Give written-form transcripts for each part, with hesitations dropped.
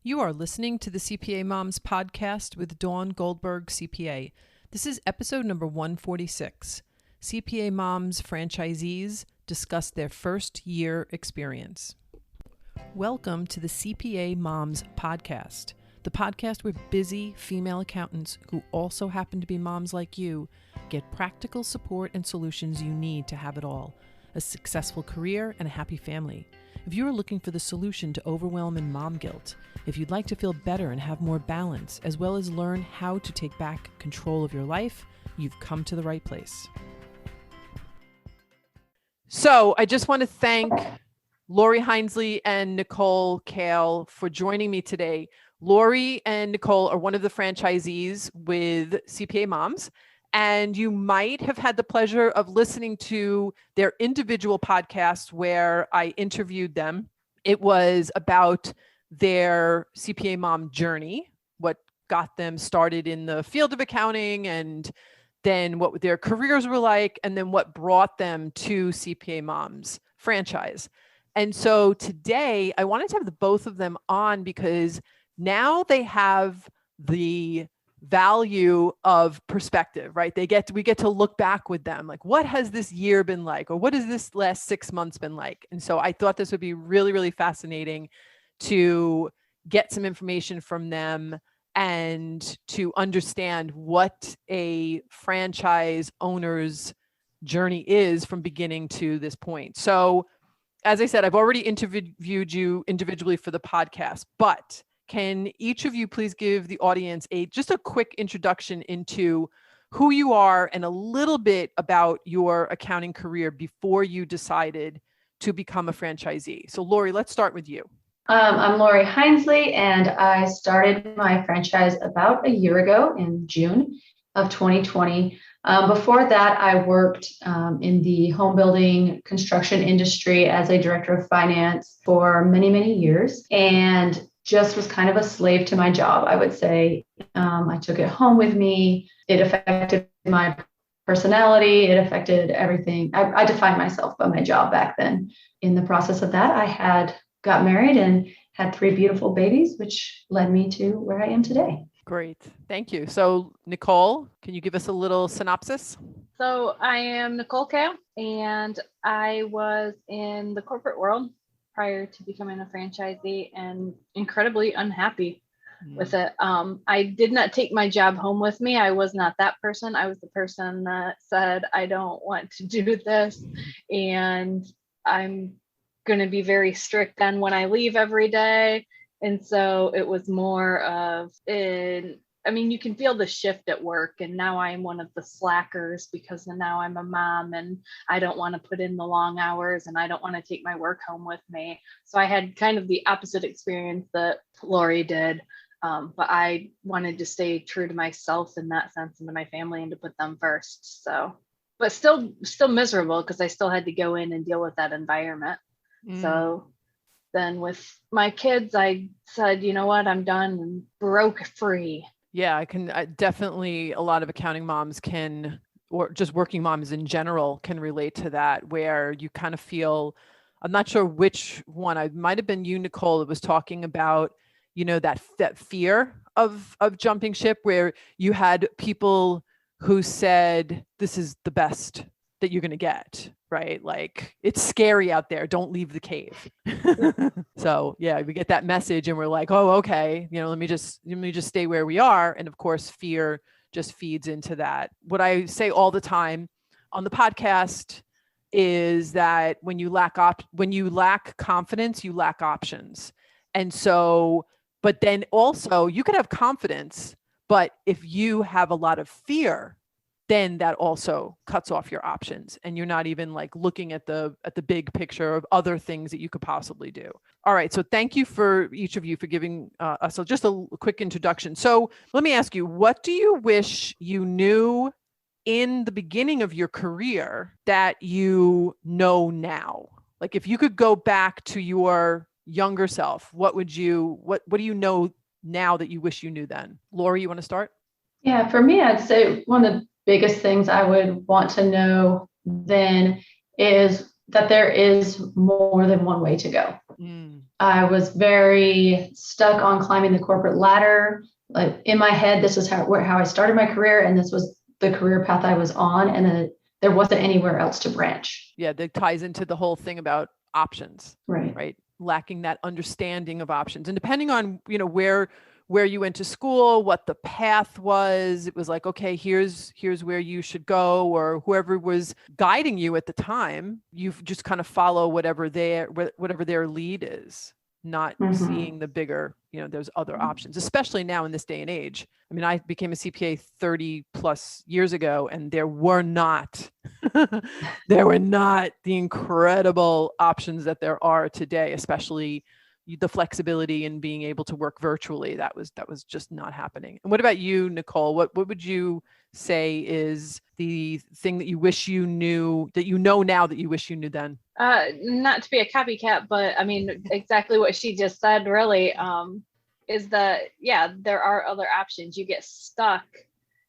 You are listening to the CPA MOMS Podcast with Dawn Goldberg, CPA. This is episode number 146. CPA MOMS franchisees discuss their first year experience. Welcome to the CPA MOMS Podcast, the podcast where busy female accountants who also happen to be moms like you get practical support and solutions you need to have it all, a successful career and a happy family. If you are looking for the solution to overwhelm and mom guilt, if you'd like to feel better and have more balance, as well as learn how to take back control of your life, you've come to the right place. So I just want to thank Lori Hinelsey and Nicole Kehl for joining me today. Lori and Nicole are one of the franchisees with CPA MOMS, and you might have had the pleasure of listening to their individual podcasts where I interviewed them. It was about their CPA mom journey, what got them started in the field of accounting, and then what their careers were like, and then what brought them to CPA MOMS franchise. And so today I wanted to have the both of them on because now they have the value of perspective, right? We get to look back with them. Like, what has this year been like? Or what has this last 6 months been like? And so I thought this would be really, really fascinating to get some information from them and to understand what a franchise owner's journey is from beginning to this point. So as I said, I've already interviewed you individually for the podcast, but can each of you please give the audience just a quick introduction into who you are and a little bit about your accounting career before you decided to become a franchisee? So Lori, let's start with you. I'm Lori Hinelsey, and I started my franchise about a year ago in June of 2020. Before that, I worked in the home building construction industry as a director of finance for many, many years, and just was kind of a slave to my job, I would say. I took it home with me. It affected my personality. It affected everything. I defined myself by my job back then. In the process of that, I got married and had 3 beautiful babies, which led me to where I am today. Great. Thank you. So Nicole, can you give us a little synopsis? So I am Nicole Kehl, and I was in the corporate world prior to becoming a franchisee and incredibly unhappy with it. I did not take my job home with me. I was not that person. I was the person that said, I don't want to do this, and I'm going to be very strict on when I leave every day. And so it was more of, you can feel the shift at work, and now I'm one of the slackers because now I'm a mom and I don't want to put in the long hours and I don't want to take my work home with me. So I had kind of the opposite experience that Lori did. But I wanted to stay true to myself in that sense and to my family and to put them first. So, but still miserable because I still had to go in and deal with that environment. So then with my kids, I said, you know what, I'm done, and broke free. Yeah, I can definitely, a lot of accounting moms can, or just working moms in general can relate to that, where you kind of feel, I'm not sure which one, I might've been you, Nicole, that was talking about, that fear of jumping ship, where you had people who said, this is the best that you're going to get, right? Like, it's scary out there. Don't leave the cave. So yeah, we get that message and we're like, oh, okay. Let me just stay where we are. And of course, fear just feeds into that. What I say all the time on the podcast is that when you lack confidence, you lack options. And so, but then also you could have confidence, but if you have a lot of fear, then that also cuts off your options, and you're not even like looking at the big picture of other things that you could possibly do. All right. So thank you for each of you for giving us just a quick introduction. So let me ask you, what do you wish you knew in the beginning of your career that you know now? Like, if you could go back to your younger self, what do you know now that you wish you knew then? Lori, you want to start? Yeah, for me, I'd say one of the biggest things I would want to know then is that there is more than one way to go. I was very stuck on climbing the corporate ladder. Like in my head, this is how I started my career, and this was the career path I was on, and then there wasn't anywhere else to branch. Yeah, that ties into the whole thing about options, Right. right? Lacking that understanding of options. And depending on, where you went to school, what the path was, it was like, okay, here's where you should go, or whoever was guiding you at the time, you just kind of follow whatever their lead is, not seeing the bigger, there's other options, especially now in this day and age. I mean, I became a CPA 30 plus years ago, and there were not the incredible options that there are today, especially the flexibility in being able to work virtually. That was just not happening. And what about you, Nicole? What would you say is the thing that you wish you knew, that now that you wish you knew then? Not to be a copycat, but I mean, exactly what she just said really, is that, there are other options. You get stuck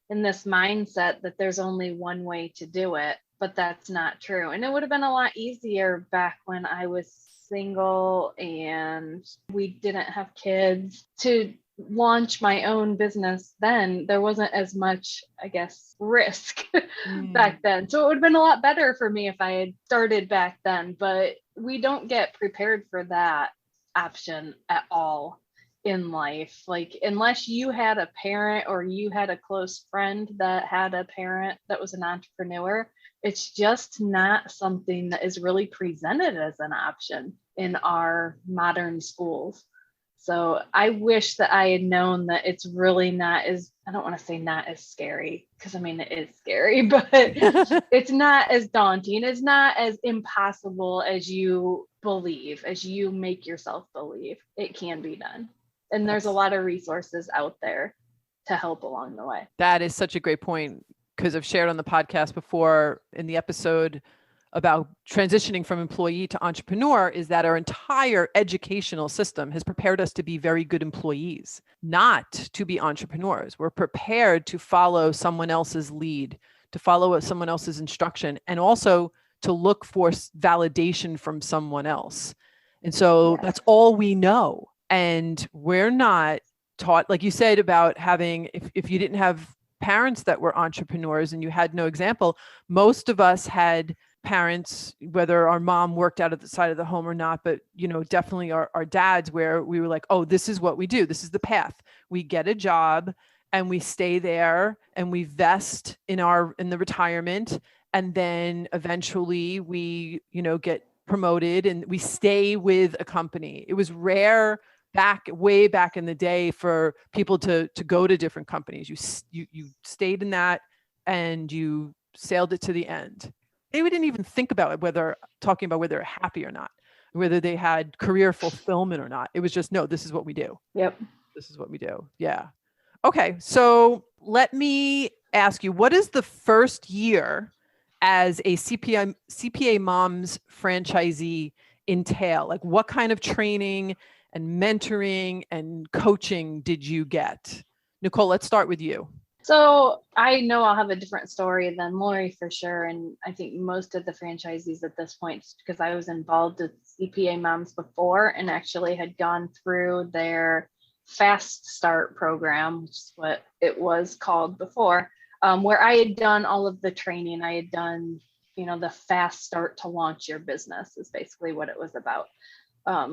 in this mindset that there's only one way to do it, but that's not true. And it would have been a lot easier back when I was single and we didn't have kids to launch my own business. Then there wasn't as much, I guess, risk back then. So it would have been a lot better for me if I had started back then, but we don't get prepared for that option at all in life. Like, unless you had a parent or you had a close friend that had a parent that was an entrepreneur, it's just not something that is really presented as an option in our modern schools. So I wish that I had known that it's really not as, I don't want to say not as scary, because I mean, it is scary, but it's not as daunting. It's not as impossible as you believe, as you make yourself believe. It can be done. And there's a lot of resources out there to help along the way. That is such a great point, because I've shared on the podcast before in the episode about transitioning from employee to entrepreneur, is that our entire educational system has prepared us to be very good employees, not to be entrepreneurs. We're prepared to follow someone else's lead, to follow someone else's instruction, and also to look for validation from someone else. And so that's all we know. And we're not taught, like you said, about having, if you didn't have parents that were entrepreneurs and you had no example, most of us had parents, whether our mom worked out at the side of the home or not, but definitely our dads, where we were like, oh, this is what we do. This is the path. We get a job and we stay there and we vest in the retirement. And then eventually we, get promoted and we stay with a company. It was rare way back in the day for people to go to different companies. You stayed in that and you sailed it to the end. They didn't even think about talking about whether they're happy or not, whether they had career fulfillment or not. It was just, no, this is what we do. Yep. This is what we do. Yeah. Okay. So let me ask you, what is the first year as a CPA Moms franchisee entail? Like, what kind of training and mentoring and coaching did you get? Nicole, let's start with you. So I know I'll have a different story than Lori for sure. And I think most of the franchisees at this point, because I was involved with CPA Moms before and actually had gone through their Fast Start program, which is what it was called before, where I had done all of the training. I had done, the Fast Start to launch your business is basically what it was about.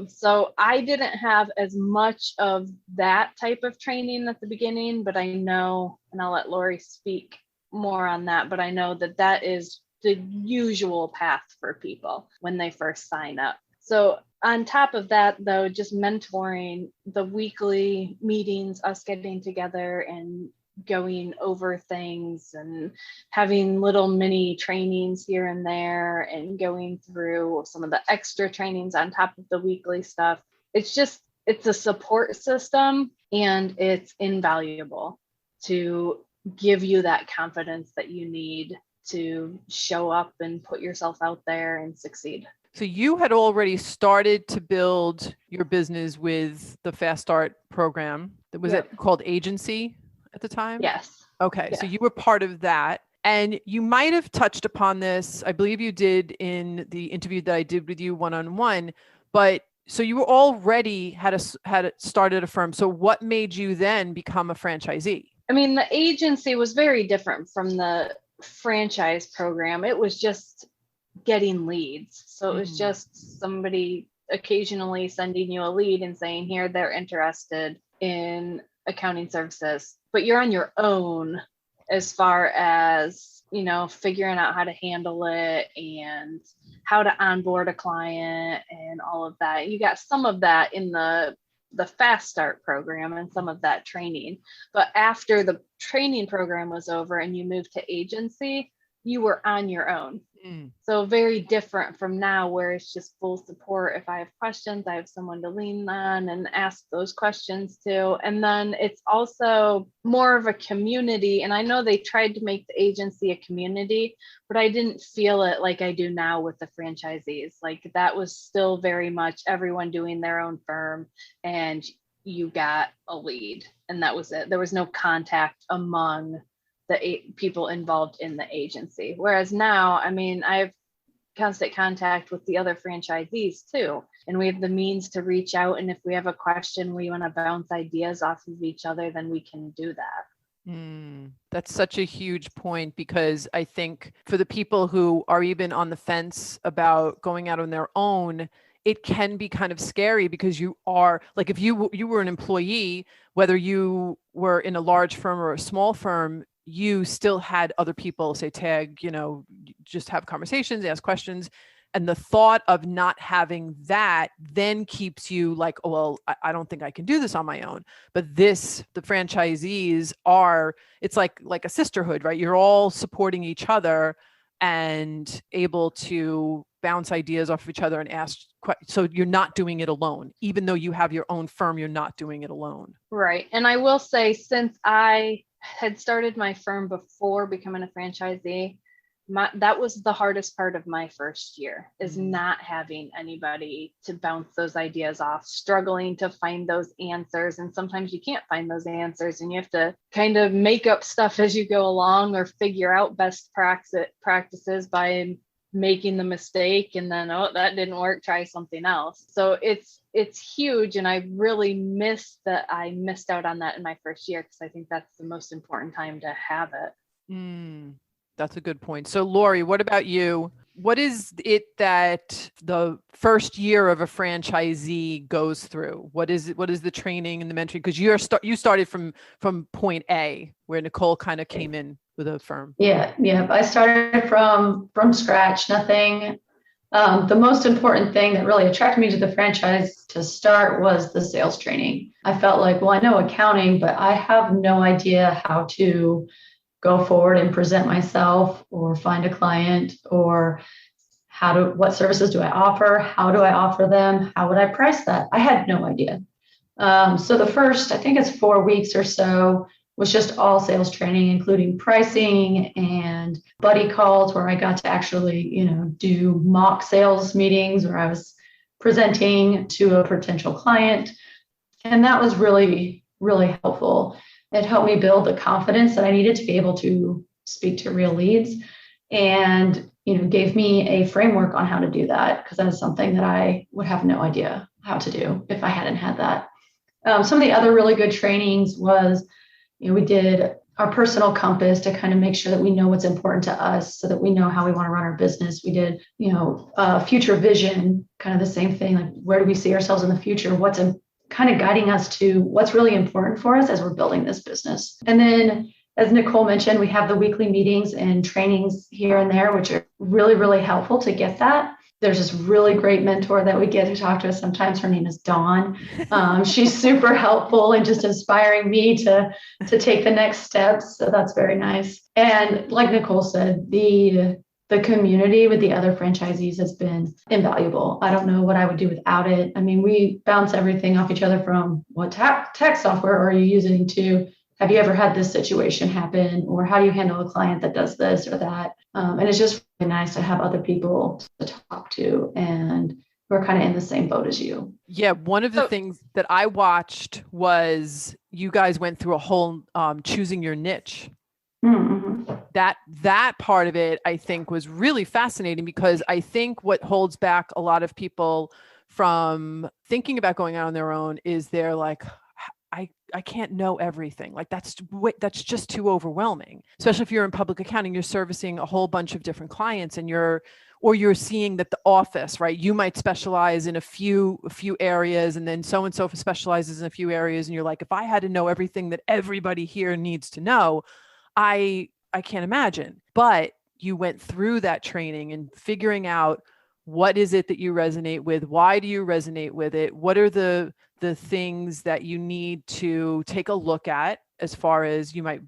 So I didn't have as much of that type of training at the beginning, but I know, and I'll let Lori speak more on that, but I know that is the usual path for people when they first sign up. So on top of that, though, just mentoring, the weekly meetings, us getting together and going over things and having little mini trainings here and there and going through some of the extra trainings on top of the weekly stuff. It's a support system, and it's invaluable to give you that confidence that you need to show up and put yourself out there and succeed. So you had already started to build your business with the Fast Start program. Was it called Agency at the time? Yes. Okay. Yeah. So you were part of that. And you might have touched upon this, I believe you did in the interview that I did with you one-on-one, but so you were already had started a firm. So what made you then become a franchisee? I mean, the agency was very different from the franchise program. It was just getting leads. So it was just somebody occasionally sending you a lead and saying, here, they're interested in accounting services, but you're on your own as far as, you know, figuring out how to handle it and how to onboard a client and all of that. You got some of that in the Fast Start program and some of that training. But after the training program was over and you moved to agency, you were on your own. So very different from now, where it's just full support. If I have questions, I have someone to lean on and ask those questions to. And then it's also more of a community. And I know they tried to make the agency a community, but I didn't feel it like I do now with the franchisees. Like that was still very much everyone doing their own firm, and you got a lead, and that was it. There was no contact among the people involved in the agency. Whereas now, I mean, I have constant contact with the other franchisees too. And we have the means to reach out. And if we have a question, we want to bounce ideas off of each other, then we can do that. That's such a huge point, because I think for the people who are even on the fence about going out on their own, it can be kind of scary, because you are like, if you were an employee, whether you were in a large firm or a small firm, you still had other people say, tag, you know, just have conversations, ask questions. And the thought of not having that then keeps you like, oh, well, I don't think I can do this on my own. But the franchisees are, it's like a sisterhood, right? You're all supporting each other and able to bounce ideas off of each other and ask. So you're not doing it alone. Even though you have your own firm, you're not doing it alone. Right. And I will say, since I had started my firm before becoming a franchisee, that was the hardest part of my first year, is not having anybody to bounce those ideas off, struggling to find those answers. And sometimes you can't find those answers and you have to kind of make up stuff as you go along, or figure out best practices by making the mistake and then, oh, that didn't work, try something else. So it's huge. And I really missed that I missed out on that in my first year, because I think that's the most important time to have it. That's a good point. So Lori, what about you? What is it that the first year of a franchisee goes through? What is the training and the mentoring? Because you started from point A, where Nicole kind of came in with a firm. Yeah. I started from scratch, nothing. The most important thing that really attracted me to the franchise to start was the sales training. I felt like, well, I know accounting, but I have no idea how to go forward and present myself, or find a client, or what services do I offer? How do I offer them? How would I price that? I had no idea. So the first, I think it's 4 weeks or so, was just all sales training, including pricing and buddy calls, where I got to actually, do mock sales meetings where I was presenting to a potential client. And that was really, really helpful. It helped me build the confidence that I needed to be able to speak to real leads, and, gave me a framework on how to do that, because that was something that I would have no idea how to do if I hadn't had that. Some of the other really good trainings was, we did our personal compass to kind of make sure that we know what's important to us, so that we know how we want to run our business. We did, future vision, kind of the same thing. Like, where do we see ourselves in the future? What's kind of guiding us to what's really important for us as we're building this business. And then, as Nicole mentioned, we have the weekly meetings and trainings here and there, which are really, really helpful to get that. There's this really great mentor that we get to talk to us sometimes. Her name is Dawn. She's super helpful and just inspiring me to take the next steps. So that's very nice. And like Nicole said, the community with the other franchisees has been invaluable. I don't know what I would do without it. I mean, we bounce everything off each other, from what tech software are you using, to have you ever had this situation happen, or how do you handle a client that does this or that? And it's just really nice to have other people to talk to, and we're kind of in the same boat as you. Yeah. One of the things that I watched was you guys went through a whole choosing your niche. Mm-hmm. That part of it, I think, was really fascinating, because I think what holds back a lot of people from thinking about going out on their own is they're like, I can't know everything. Like that's just too overwhelming. Especially if you're in public accounting, you're servicing a whole bunch of different clients and you're seeing that the office, right? You might specialize in a few areas and then so-and-so specializes in a few areas. And you're like, if I had to know everything that everybody here needs to know, I can't imagine. But you went through that training and figuring out what is it that you resonate with? Why do you resonate with it? What are the things that you need to take a look at as far as you might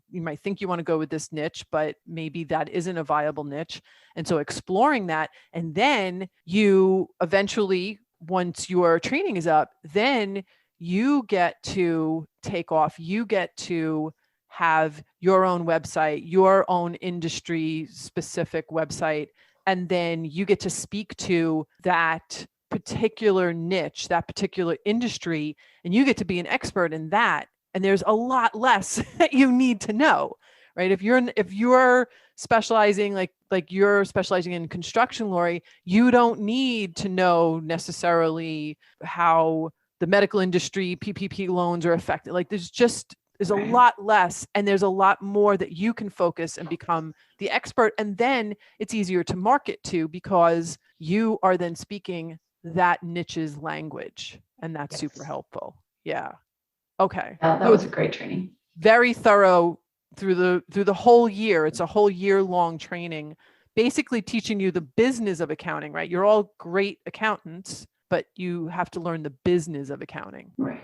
think you want to go with this niche, but maybe that isn't a viable niche. And so exploring that, and then you eventually, once your training is up, then you get to take off, you get to have your own website, your own industry specific website, and then you get to speak to that particular niche, that particular industry, and you get to be an expert in that. And there's a lot less that you need to know, right? If you're specializing like you're specializing in construction, Lori, you don't need to know necessarily how the medical industry PPP loans are affected. Like there's a lot less, and there's a lot more that you can focus and become the expert. And then it's easier to market to because you are then speaking that niche's language, and that's super helpful. Yeah. Okay. That was a great training. Very thorough through the whole year. It's a whole year-long training, basically teaching you the business of accounting, right? You're all great accountants, but you have to learn the business of accounting. Right.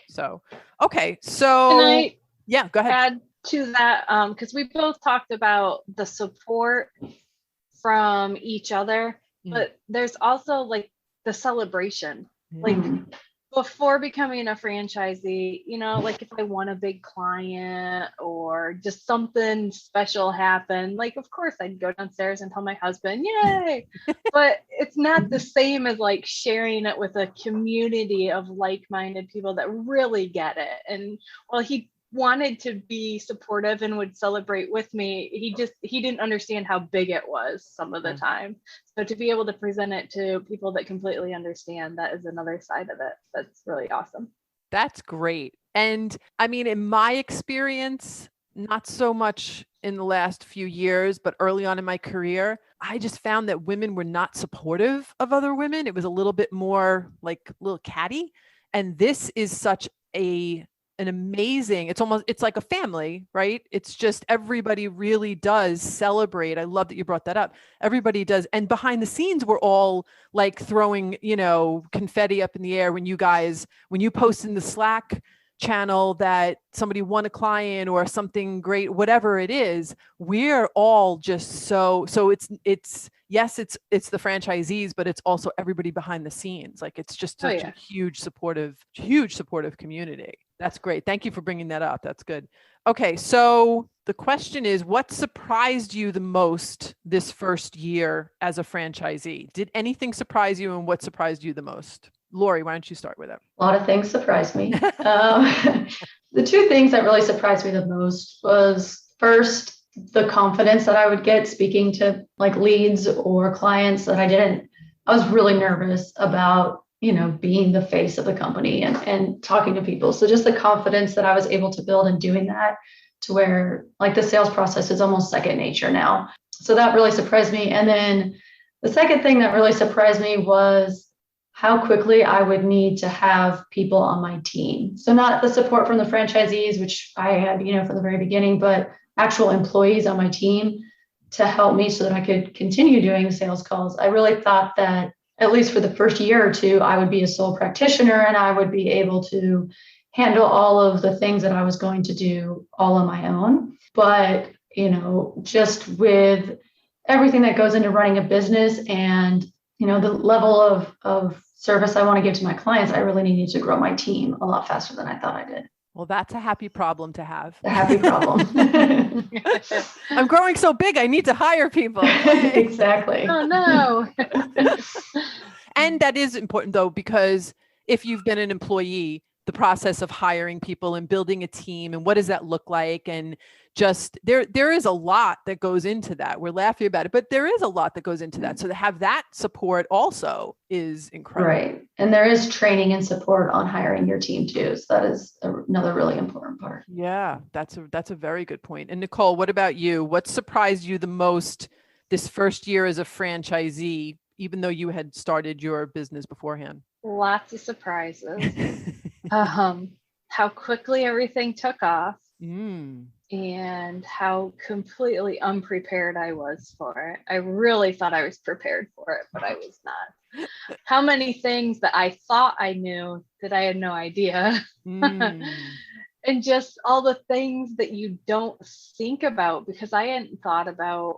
So, okay. So yeah, go ahead. Add to that, because we both talked about the support from each other, but there's also like the celebration. Like before becoming a franchisee, like if I won a big client or just something special happened, like of course I'd go downstairs and tell my husband, yay. But it's not the same as like sharing it with a community of like-minded people that really get it. And while he wanted to be supportive and would celebrate with me, he didn't understand how big it was some of the time. So to be able to present it to people that completely understand, that is another side of it. That's really awesome. That's great. And I mean, in my experience, not so much in the last few years, but early on in my career, I just found that women were not supportive of other women. It was a little bit more like a little catty. And this is such an amazing, it's like a family, right? It's just everybody really does celebrate. I love that you brought that up. Everybody does. And behind the scenes, we're all like throwing, confetti up in the air when you post in the Slack channel that somebody won a client or something great, whatever it is, we're all just so yes, it's the franchisees, but it's also everybody behind the scenes. Like it's just such a huge supportive community. That's great. Thank you for bringing that up. That's good. Okay. So the question is, what surprised you the most this first year as a franchisee? Did anything surprise you, and what surprised you the most? Lori, why don't you start with it? A lot of things surprised me. The two things that really surprised me the most was first, the confidence that I would get speaking to like leads or clients that I was really nervous about, being the face of the company and talking to people. So just the confidence that I was able to build in doing that, to where like the sales process is almost second nature now. So that really surprised me. And then the second thing that really surprised me was how quickly I would need to have people on my team. So not the support from the franchisees, which I had, from the very beginning, but actual employees on my team to help me so that I could continue doing sales calls. I really thought that at least for the first year or two, I would be a sole practitioner and I would be able to handle all of the things that I was going to do all on my own. But, just with everything that goes into running a business and, the level of service I want to give to my clients, I really needed to grow my team a lot faster than I thought I did. Well, that's a happy problem to have. A happy problem. I'm growing so big, I need to hire people. Exactly. Oh, no. And that is important, though, because if you've been an employee, the process of hiring people and building a team and what does that look like? And just there is a lot that goes into that. We're laughing about it, but there is a lot that goes into that. So to have that support also is incredible. Right. And there is training and support on hiring your team too. So that is another really important part. Yeah, that's a very good point. And Nicole, what about you? What surprised you the most this first year as a franchisee, even though you had started your business beforehand? Lots of surprises. How quickly everything took off. And how completely unprepared I was for it. I really thought I was prepared for it, but I was not. How many things that I thought I knew that I had no idea. And just all the things that you don't think about, because I hadn't thought about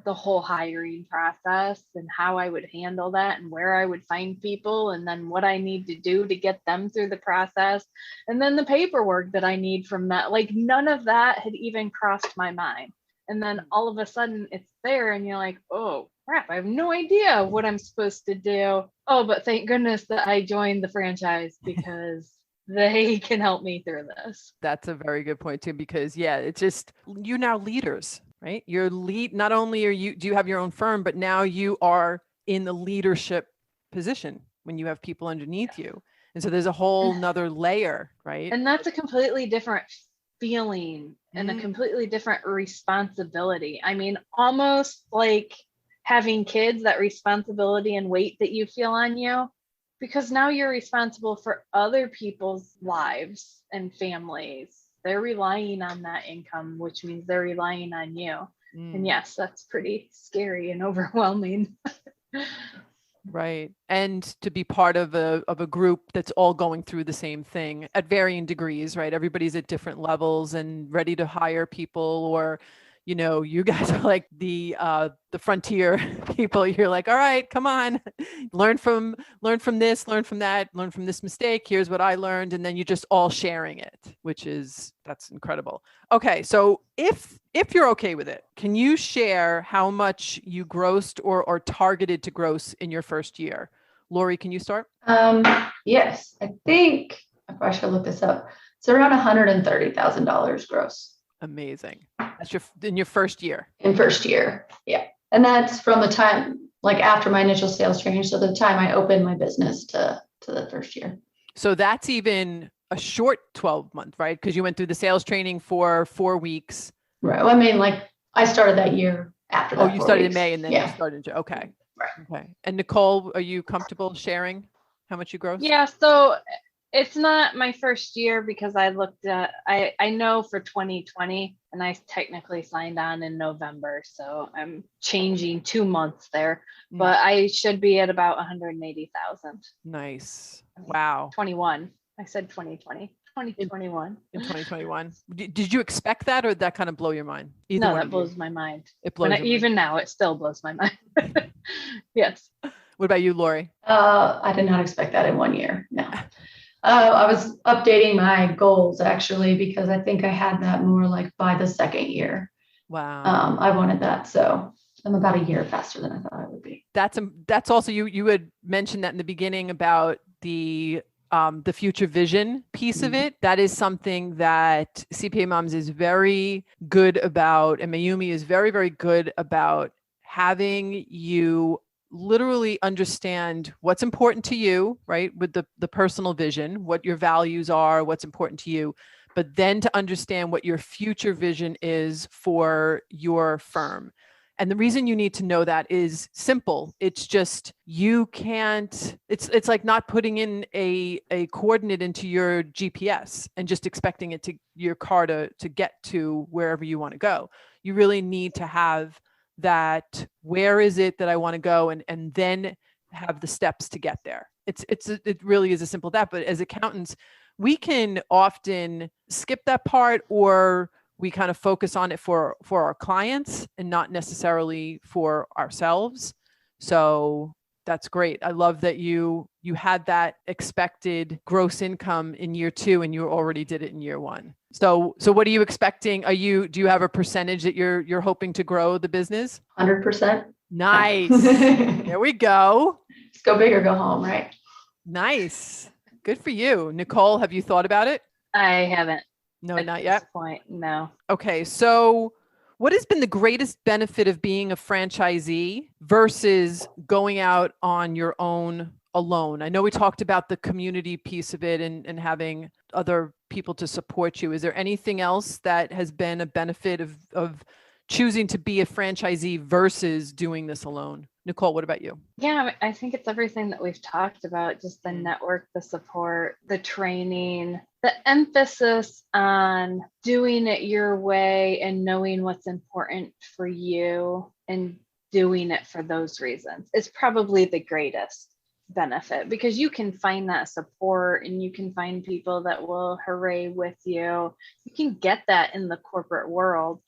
the whole hiring process and how I would handle that and where I would find people and then what I need to do to get them through the process. And then the paperwork that I need from that, like none of that had even crossed my mind. And then all of a sudden it's there and you're like, oh crap, I have no idea what I'm supposed to do. Oh, but thank goodness that I joined the franchise because they can help me through this. That's a very good point too, because it's just, you're now leaders. Right? You're not only do you have your own firm, but now you are in the leadership position when you have people underneath you. And so there's a whole nother layer, right? And that's a completely different feeling and a completely different responsibility. I mean, almost like having kids, that responsibility and weight that you feel on you, because now you're responsible for other people's lives and families. They're relying on that income, which means they're relying on you. And yes, that's pretty scary and overwhelming. Right. And to be part of a group that's all going through the same thing at varying degrees, right? Everybody's at different levels and ready to hire people, or, you guys are like the frontier people. You're like, all right, come on, learn from this, learn from that, learn from this mistake. Here's what I learned. And then you're just all sharing it, that's incredible. Okay. So if you're okay with it, can you share how much you grossed or targeted to gross in your first year? Lori, can you start? Yes, I think I probably should look this up. It's around $130,000 gross. Amazing. That's in your first year. In first year. Yeah. And that's from the time, like after my initial sales training. So the time I opened my business to the first year. So that's even a short 12-month, right? Because you went through the sales training for 4 weeks. Right. Well, I mean, like I started that year after that. Oh, you started in May and then you started in June. Okay. Right. Okay. And Nicole, are you comfortable sharing how much you gross? Yeah. So it's not my first year because I looked at, I know for 2020 and I technically signed on in November. So I'm changing 2 months there, but I should be at about 180,000. Nice. Wow. 21. I said 2020. 2021. In 2021. Did you expect that, or did that kind of blow your mind? No, that blows my mind. It blows even now, it still blows my mind. Yes. What about you, Lori? I did not expect that in 1 year. No. I was updating my goals actually, because I think I had that more like by the second year. Wow. I wanted that. So I'm about a year faster than I thought I would be. That's also, you had mentioned that in the beginning about the future vision piece of it. That is something that CPA Moms is very good about, and Mayumi is very, very good about having you literally understand what's important to you, right? With the personal vision, what your values are, what's important to you, but then to understand what your future vision is for your firm. And the reason you need to know that is simple. It's just, you can't, it's like not putting in a coordinate into your GPS and just expecting your car to get to wherever you want to go. You really need to have that, where is it that I want to go, and then have the steps to get there. It really is as simple as that. But as accountants, we can often skip that part, or we kind of focus on it for our clients and not necessarily for ourselves. So that's great. I love that you had that expected gross income in year 2 and you already did it in year 1. So what are you expecting? Do you have a percentage that you're hoping to grow the business? 100%. Nice. There we go. Just go big or go home, right? Nice. Good for you. Nicole, have you thought about it? I haven't. No, at not this yet. point. No. Okay. So what has been the greatest benefit of being a franchisee versus going out on your own alone? I know we talked about the community piece of it and having other people to support you. Is there anything else that has been a benefit of choosing to be a franchisee versus doing this alone? Nicole, what about you? Yeah, I think it's everything that we've talked about, just the network, the support, the training, the emphasis on doing it your way and knowing what's important for you and doing it for those reasons is probably the greatest benefit, because you can find that support and you can find people that will hooray with you. You can get that in the corporate world,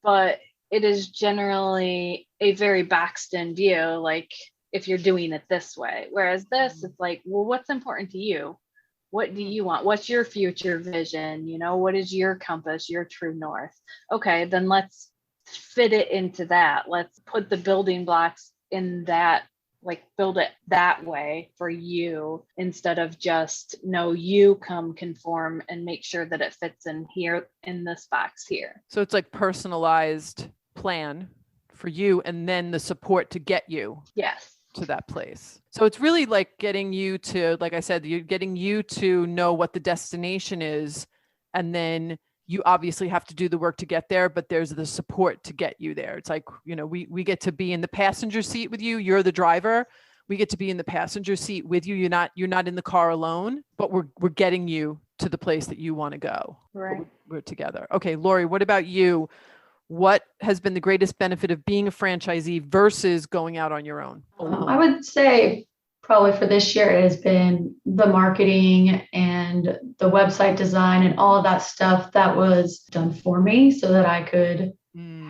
but it is generally a very boxed in view, like if you're doing it this way. Whereas this, it's like, well, what's important to you? What do you want? What's your future vision? You know, what is your compass, your true north? Okay, then let's fit it into that. Let's put the building blocks in that, like build it that way for you, instead of just, no, you come conform and make sure that it fits in here in this box here. So it's like personalized plan for you and then the support to get you Yes. to that place. So it's really like getting you to, like I said, you're getting you to know what the destination is, and then you obviously have to do the work to get there, but there's the support to get you there. It's like, you know, we get to be in the passenger seat with you. You're the driver. We get to be in the passenger seat with you. You're not in the car alone, but we're getting you to the place that you want to go. Right. We're together. Okay, Lori, what about you? What has been the greatest benefit of being a franchisee versus going out on your own? I would say probably for this year, it has been the marketing and the website design and all of that stuff that was done for me so that I could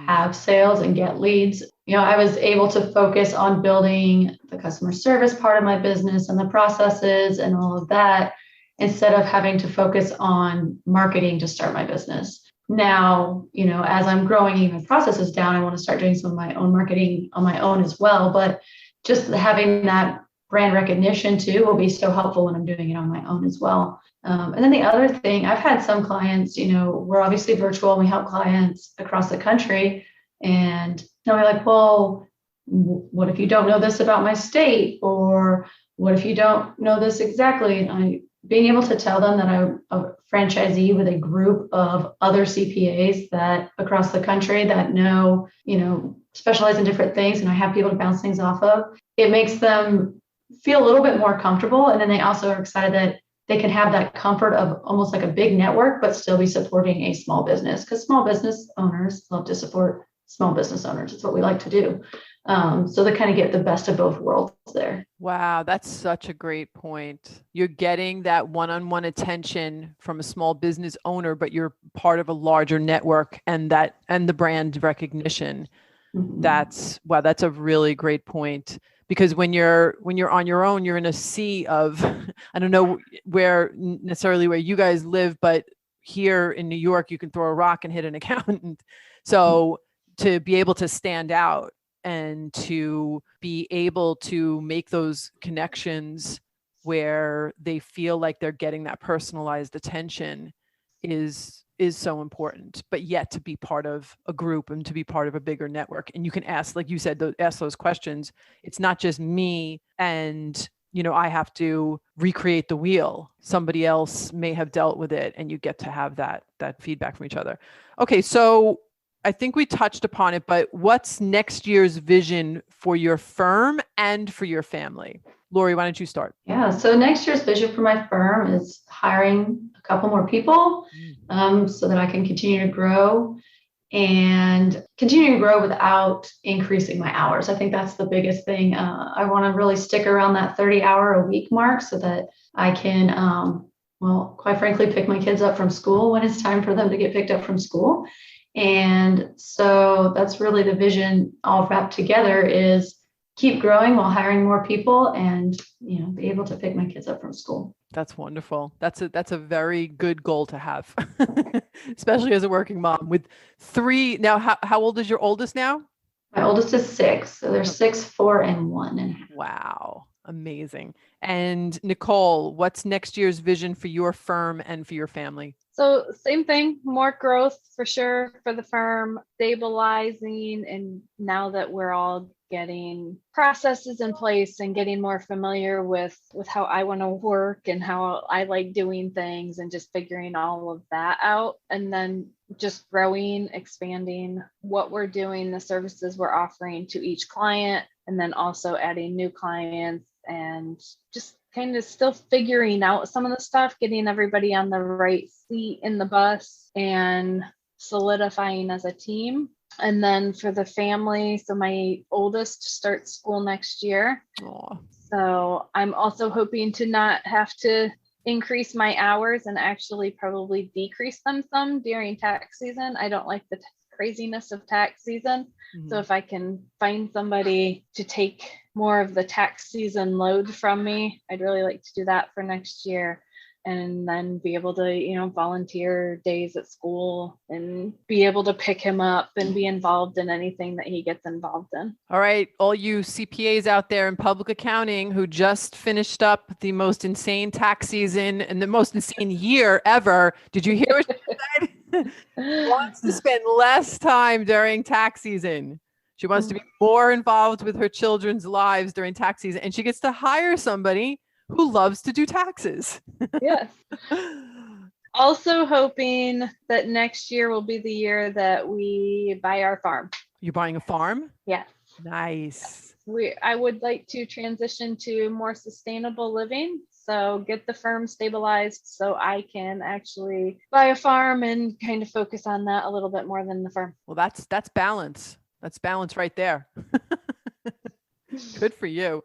have sales and get leads. You know, I was able to focus on building the customer service part of my business and the processes and all of that, instead of having to focus on marketing to start my business. Now, you know, as I'm growing even processes down, I want to start doing some of my own marketing on my own as well. But just having that brand recognition too will be so helpful when I'm doing it on my own as well. And then the other thing, I've had some clients, you know, we're obviously virtual and we help clients across the country. And they'll be like, well, what if you don't know this about my state? Or what if you don't know this exactly? And being able to tell them that I'm a franchisee with a group of other CPAs that across the country that know, you know, specialize in different things, and I have people to bounce things off of, it makes them feel a little bit more comfortable. And then they also are excited that they can have that comfort of almost like a big network, but still be supporting a small business, because small business owners love to support small business owners. It's what we like to do. So they kind of get the best of both worlds there. Wow, that's such a great point. You're getting that one-on-one attention from a small business owner, but you're part of a larger network, and the brand recognition. Mm-hmm. That's a really great point. Because when you're on your own, you're in a sea of, I don't know where you guys live, but here in New York, you can throw a rock and hit an accountant. So to be able to stand out and to be able to make those connections where they feel like they're getting that personalized attention is so important, but yet to be part of a group and to be part of a bigger network. And you can ask, like you said, ask those questions. It's not just me and, you know, I have to recreate the wheel. Somebody else may have dealt with it, and you get to have that feedback from each other. Okay. So I think we touched upon it, but what's next year's vision for your firm and for your family? Lori, why don't you start? Yeah, so next year's vision for my firm is hiring a couple more people so that I can continue to grow without increasing my hours. I think that's the biggest thing. I want to really stick around that 30-hour-a-week mark so that I can, quite frankly, pick my kids up from school when it's time for them to get picked up from school. And so that's really the vision all wrapped together, is keep growing while hiring more people and, you know, be able to pick my kids up from school. That's wonderful. That's a very good goal to have, especially as a working mom with 3. Now, how old is your oldest now? My oldest is 6. So they're 6, 4, and 1.5. Wow. Amazing. And Nicole, what's next year's vision for your firm and for your family? So same thing, more growth for sure for the firm, stabilizing. And now that we're all getting processes in place and getting more familiar with how I want to work and how I like doing things and just figuring all of that out. And then just growing, expanding what we're doing, the services we're offering to each client, and then also adding new clients and just kind of still figuring out some of the stuff, getting everybody on the right seat in the bus and solidifying as a team. And then for the family, so my oldest starts school next year. Aww. So I'm also hoping to not have to increase my hours and actually probably decrease them some during tax season. I don't like the craziness of tax season. Mm-hmm. So if I can find somebody to take more of the tax season load from me, I'd really like to do that for next year. And then be able to, volunteer days at school and be able to pick him up and be involved in anything that he gets involved in. All right. All you CPAs out there in public accounting who just finished up the most insane tax season and the most insane year ever. Did you hear what she said? She wants to spend less time during tax season. She wants to be more involved with her children's lives during tax season. And she gets to hire somebody who loves to do taxes. Yes. Also hoping that next year will be the year that we buy our farm. You're buying a farm? Yes. Nice. I would like to transition to more sustainable living. So get the firm stabilized so I can actually buy a farm and kind of focus on that a little bit more than the farm. Well, that's balance. That's balance right there. Good for you.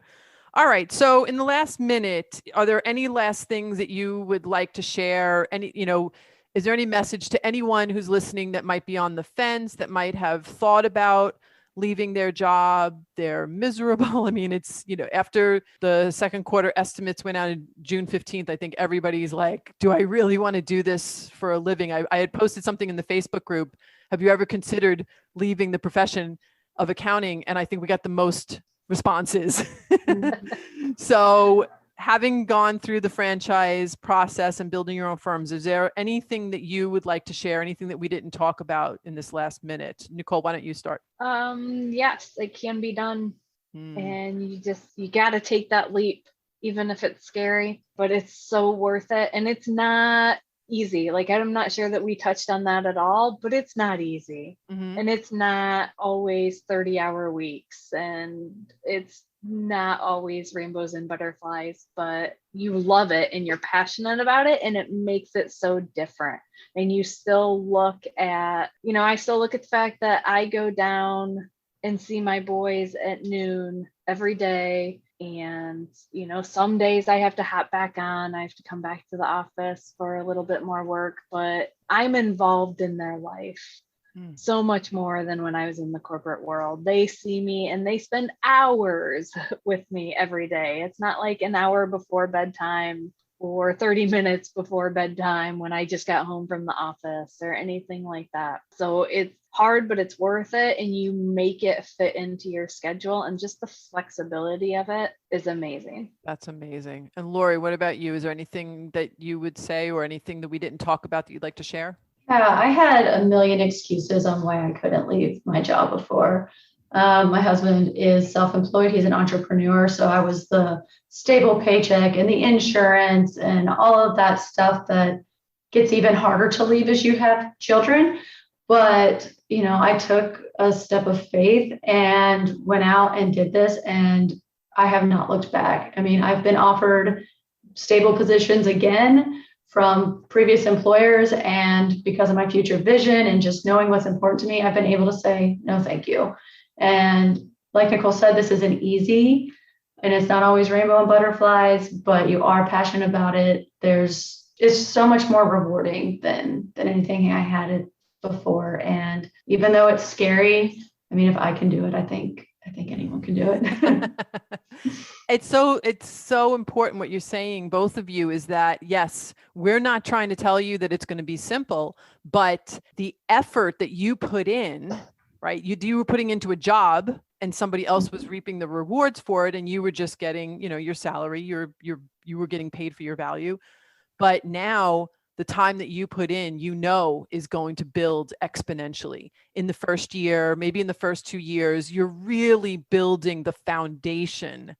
All right. So in the last minute, are there any last things that you would like to share? Is there any message to anyone who's listening that might be on the fence, that might have thought about leaving their job? They're miserable. I mean, it's, after the second quarter estimates went out on June 15th, I think everybody's like, do I really want to do this for a living? I had posted something in the Facebook group. Have you ever considered leaving the profession of accounting? And I think we got the most responses. So having gone through the franchise process and building your own firms, is there anything that you would like to share? Anything that we didn't talk about in this last minute? Nicole, why don't you start? Yes, it can be done. And you got to take that leap, even if it's scary, but it's so worth it. And it's not easy. Like, I'm not sure that we touched on that at all, but it's not easy. Mm-hmm. And it's not always 30-hour weeks, and it's not always rainbows and butterflies, but you love it and you're passionate about it, and it makes it so different. And you still look at, I still look at the fact that I go down and see my boys at noon every day. And, some days I have to hop back on. I have to come back to the office for a little bit more work, but I'm involved in their life so much more than when I was in the corporate world. They see me and they spend hours with me every day. It's not like an hour before bedtime or 30 minutes before bedtime when I just got home from the office or anything like that. So it's hard, but it's worth it. And you make it fit into your schedule, and just the flexibility of it is amazing. That's amazing. And Lori, what about you? Is there anything that you would say or anything that we didn't talk about that you'd like to share? Yeah, I had a million excuses on why I couldn't leave my job before. My husband is self-employed. He's an entrepreneur. So I was the stable paycheck and the insurance and all of that stuff that gets even harder to leave as you have children. But, I took a step of faith and went out and did this, and I have not looked back. I mean, I've been offered stable positions again from previous employers, and because of my future vision and just knowing what's important to me, I've been able to say, no, thank you. And like Nicole said, this isn't easy, and it's not always rainbow and butterflies, but you are passionate about it. It's so much more rewarding than anything I had it before. And even though it's scary, I mean, if I can do it, I think anyone can do it. It's so important what you're saying, both of you, is that, yes, we're not trying to tell you that it's going to be simple, but the effort that you put in, right? You were putting into a job and somebody else was reaping the rewards for it, and you were just getting, your salary, you were getting paid for your value. But now the time that you put in, is going to build exponentially in the first year, maybe in the first 2 years. You're really building the foundation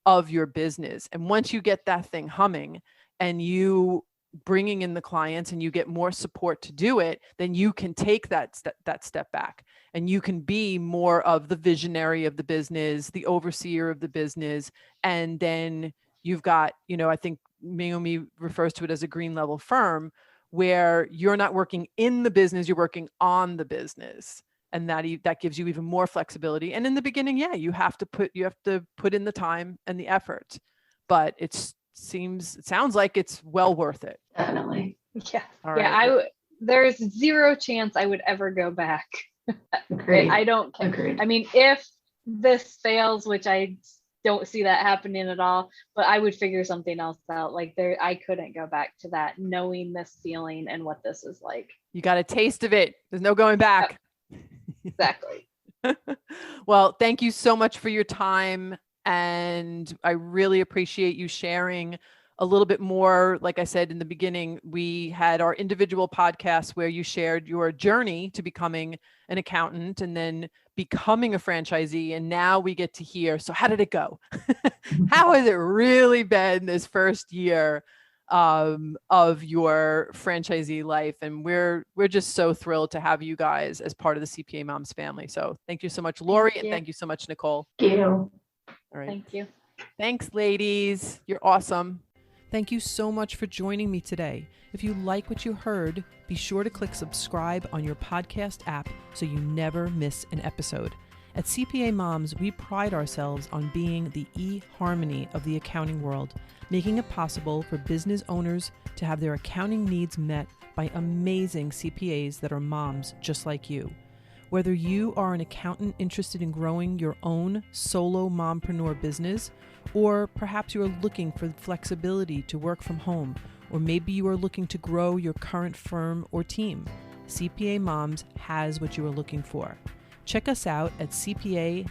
of your business. And once you get that thing humming and you bringing in the clients and you get more support to do it, then you can take that step back, and you can be more of the visionary of the business, the overseer of the business. And then you've got, I think Naomi refers to it as a green level firm, where you're not working in the business, you're working on the business. And that gives you even more flexibility. And in the beginning, you have to put in the time and the effort, but it sounds like it's well worth it. Definitely. Yeah. All right. There's zero chance I would ever go back. Agreed. I don't care. Agreed. I mean, if this fails, which I don't see that happening at all, but I would figure something else out. I couldn't go back to that, knowing this feeling and what this is like. You got a taste of it. There's no going back. Exactly. Well, thank you so much for your time. And I really appreciate you sharing a little bit more. Like I said in the beginning, we had our individual podcasts where you shared your journey to becoming an accountant and then becoming a franchisee. And now we get to hear, so how did it go? How has it really been this first year of your franchisee life? And we're just so thrilled to have you guys as part of the CPA Moms family. So thank you so much, Lori, and thank you so much, Nicole. Thank you. All right. Thank you. Thanks, ladies. You're awesome. Thank you so much for joining me today. If you like what you heard, be sure to click subscribe on your podcast app so you never miss an episode. At CPA Moms, we pride ourselves on being the e-harmony of the accounting world, making it possible for business owners to have their accounting needs met by amazing CPAs that are moms just like you. Whether you are an accountant interested in growing your own solo mompreneur business, or perhaps you are looking for flexibility to work from home, or maybe you are looking to grow your current firm or team, CPA Moms has what you are looking for. Check us out at cpa-moms.com.